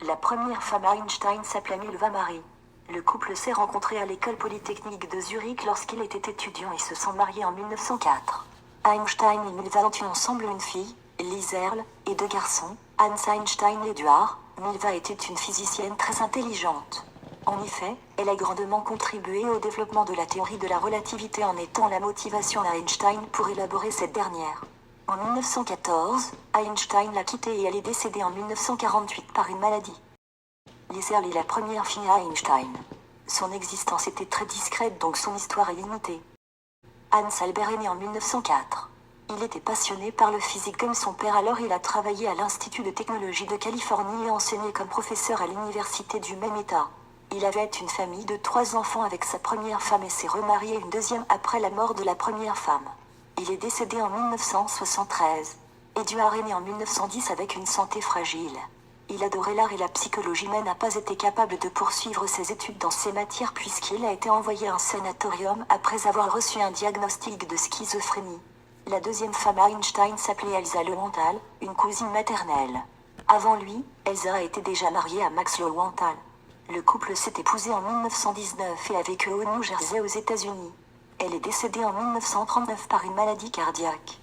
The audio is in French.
La première femme à Einstein s'appelait Milva Marie. Le couple s'est rencontré à l'école polytechnique de Zurich lorsqu'il était étudiant et se sont mariés en 1904. Einstein et Milva ont eu ensemble une fille, Lise Earle, et deux garçons, Hans Einstein et Eduard. Milva était une physicienne très intelligente. En effet, elle a grandement contribué au développement de la théorie de la relativité en étant la motivation à Einstein pour élaborer cette dernière. En 1914, Einstein l'a quittée et elle est décédée en 1948 par une maladie. Lise Earle est la première fille à Einstein. Son existence était très discrète donc son histoire est limitée. Hans Albert est né en 1904. Il était passionné par le physique comme son père, alors il a travaillé à l'Institut de technologie de Californie et enseigné comme professeur à l'université du même État. Il avait une famille de 3 enfants avec sa première femme et s'est remarié une deuxième après la mort de la première femme. Il est décédé en 1973. Eduard est né en 1910 avec une santé fragile. Il adorait l'art et la psychologie mais n'a pas été capable de poursuivre ses études dans ces matières puisqu'il a été envoyé à un sanatorium après avoir reçu un diagnostic de schizophrénie. La deuxième femme à Einstein s'appelait Elsa Lowenthal, une cousine maternelle. Avant lui, Elsa était déjà mariée à Max Lowenthal. Le couple s'est épousé en 1919 et a vécu au New Jersey aux États-Unis. Elle est décédée en 1939 par une maladie cardiaque.